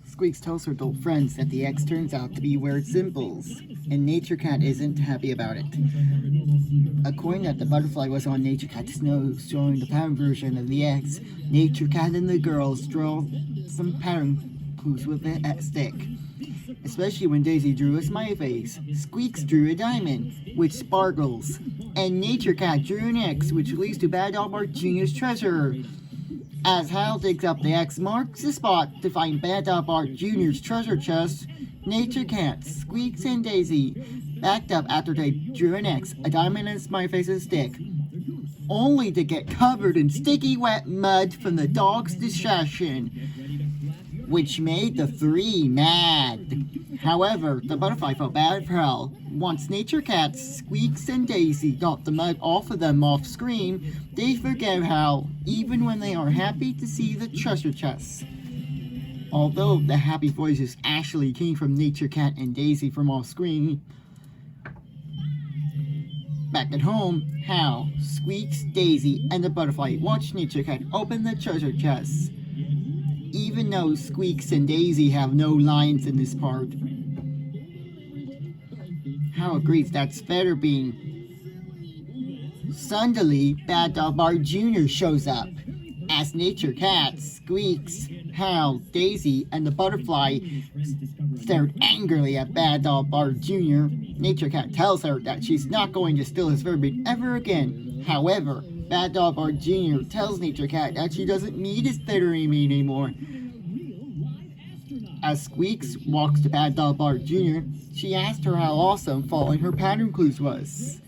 Squeaks tells her adult friends that the X turns out to be weird symbols, and Nature Cat isn't happy about it. According that the butterfly was on Nature Cat's nose, showing the pattern version of the X, Nature Cat and the girls draw some pattern clues with a stick. Especially when Daisy drew a smiley face. Squeaks drew a diamond, which sparkles. And Nature Cat drew an X, which leads to Bad Dog Bart Jr.'s treasure. As Hal digs up the X marks the spot to find Bad Dog Bart Jr.'s treasure chest, Nature Cat, Squeaks, and Daisy backed up after they drew an X, a diamond, and a smiley face and a stick, only to get covered in sticky wet mud from the dog's distraction, which made the three mad. However, the butterfly felt bad for Hal. Once Nature Cat, Squeaks, and Daisy got the mud off of them off screen, they forgave Hal, even when they are happy to see the treasure chest. Although the happy voices actually came from Nature Cat and Daisy from off screen. Back at home, Hal, Squeaks, Daisy, and the butterfly watch Nature Cat open the treasure chest. Even though Squeaks and Daisy have no lines in this part, Hal agrees that's better being. Suddenly, Bad Dog Bart Jr. shows up. As Nature Cat, Squeaks, Hal, Daisy, and the butterfly stared angrily at Bad Dog Bart Jr., Nature Cat tells her that she's not going to steal his Furby ever again. However, Bad Dog Bart Jr. tells Nature Cat that she doesn't need his Furby anymore. As Squeaks walks to Bad Dog Bart Jr., she asked her how awesome following her pattern clues was.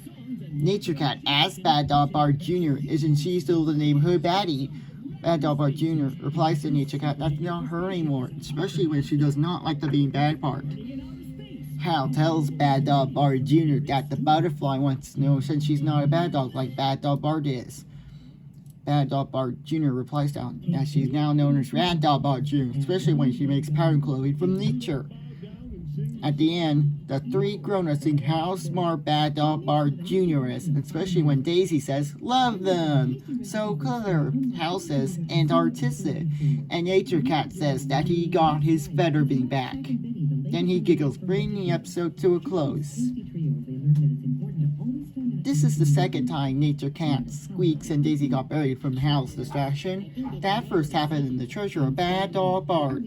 Nature Cat asks Bad Dog Bart Jr. isn't she still the neighborhood baddie? Bad Dog Bart Jr. replies to Nature Cat that's not her anymore, especially when she does not like the being bad part. Hal tells Bad Dog Bart Jr. that the butterfly wants to know since she's not a bad dog like Bad Dog Bart is. Bad Dog Bart Jr. replies that she's now known as Rad Dog Bart Jr., especially when she makes pattern clothing from nature. At the end, the three grown-ups think how smart Bad Dog Bart Jr. is, especially when Daisy says, "Love them! So clever," Hal says, "and artistic," and Nature Cat says that he got his feather being back. Then he giggles, bringing the episode to a close. This is the second time Nature Cat, Squeaks, and Daisy got buried from Hal's distraction. That first happened in the treasure of Bad Dog Bart.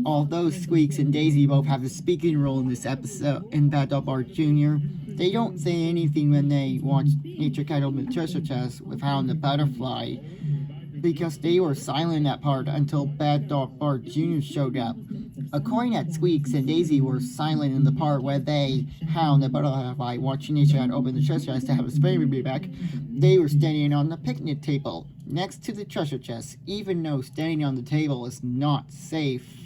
Although Squeaks and Daisy both have a speaking role in this episode in Bad Dog Bart Jr., they don't say anything when they watch Nature Cat open the treasure chest with Hal and the butterfly, because they were silent that part until Bad Dog Bart Jr. showed up. According that Squeaks and Daisy were silent in the part where they, Hal and the butterfly, watching Nature Cat open the treasure chest to have his baby back, they were standing on the picnic table next to the treasure chest, even though standing on the table is not safe.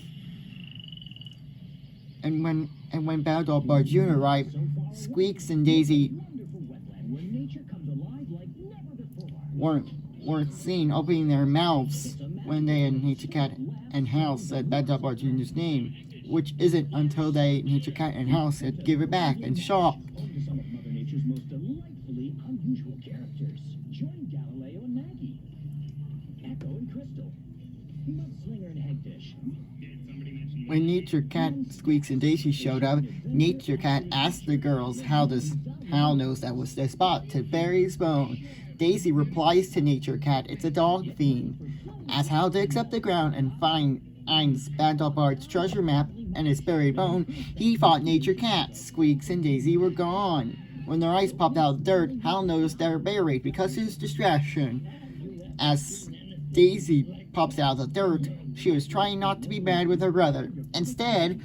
And when Bad Dog Bart Jr. arrived, Squeaks and Daisy weren't seen opening their mouths when they and Nature Cat and Hal said Bad Dog Bart Jr.'s name, which isn't until Nature Cat and Hal said give it back and shocked. When Nature Cat, Squeaks, and Daisy showed up, Nature Cat asked the girls how Hal knows that was the spot to bury his bone. Daisy replies to Nature Cat it's a dog theme. As Hal digs up the ground and finds Bad Dog Bart's treasure map and his buried bone, he thought Nature Cat, Squeaks, and Daisy were gone. When their eyes popped out of the dirt, Hal noticed they were buried because of his distraction. As Daisy pops out of the dirt, she was trying not to be bad with her brother. Instead,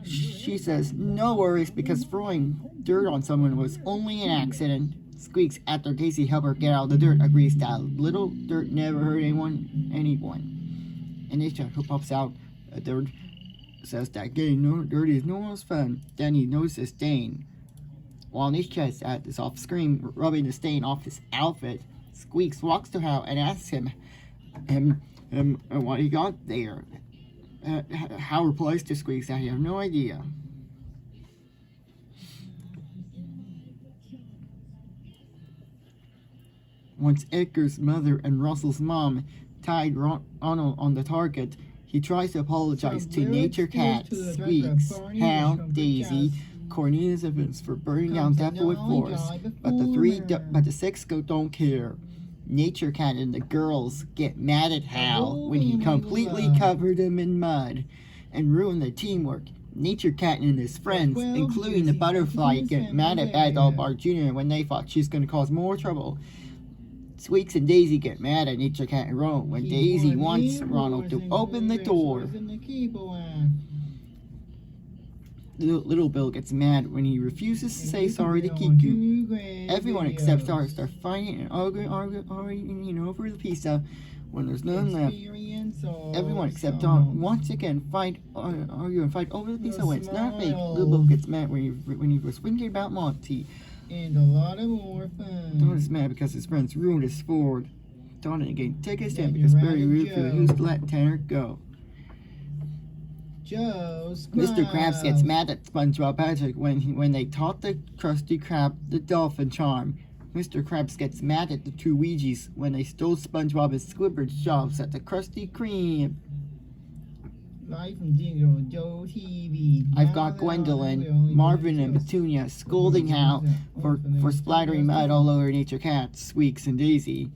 she says no worries because throwing dirt on someone was only an accident. Squeaks, after Daisy helped her get out of the dirt, agrees that little dirt never hurt anyone. And Nature, who pops out of the dirt, says that getting dirty is no one's fun. Then he notices stain. While Nature is at this off screen, rubbing the stain off his outfit, Squeaks walks to Hal and asks him what he got there. Hal replies to Squeaks that he has no idea. Once Edgar's mother and Russell's mom tied Ronald on the target, he tries to apologize to Nature Cat, Squeaks, Hound, Daisy, Cornelius Evans for burning down Deathwood Forest, but the six don't care. Nature Cat and the girls get mad at Hal when he completely covered them in mud and ruined the teamwork. Nature Cat and his friends, including the butterfly, get mad at Bad Dog Bar Jr. when they thought she's going to cause more trouble. Squeaks and Daisy get mad at Nature Cat and Ronald when Daisy wants Ronald to open the door. Little Bill gets mad when he refuses to say sorry to Kiku. Everyone except Star start fighting and arguing over the pizza when there's none left. Everyone except Don once again argue and fight over the pizza when it's not baked. Little Bill gets mad when he was thinking about Monty. And a lot of more fun. Don is mad because his friends ruined his Ford. Don and again take a stand because Barry refused to let Tanner go. Mr. Krabs gets mad at SpongeBob Patrick when they taught the Krusty Krab the dolphin charm. Mr. Krabs gets mad at the two Ouijas when they stole SpongeBob and Squidward's jobs at the Krusty Kreme. Live from Digital Joe TV. I've got Gwendolyn, Marvin, and Petunia scolding Hal for splattering mud all over Nature Cat, Squeaks, and Daisy.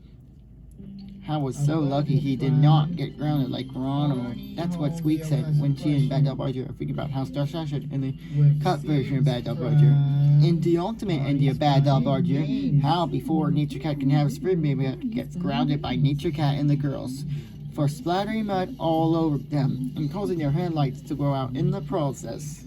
Hal was so lucky he did not get grounded like Ronald. That's what Squeak said when she and Bad Dog Roger are thinking about how Star Sasha in the cut version of Bad Dog Roger. In the ultimate ending of Bad Dog Roger, Hal, before Nature Cat can have his spring baby, gets grounded by Nature Cat and the girls for splattering mud all over them and causing their headlights to go out in the process.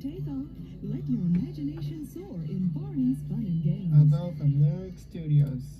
Takeoff. Let your imagination soar in Barney's Fun and Games. About from Lyric Studios.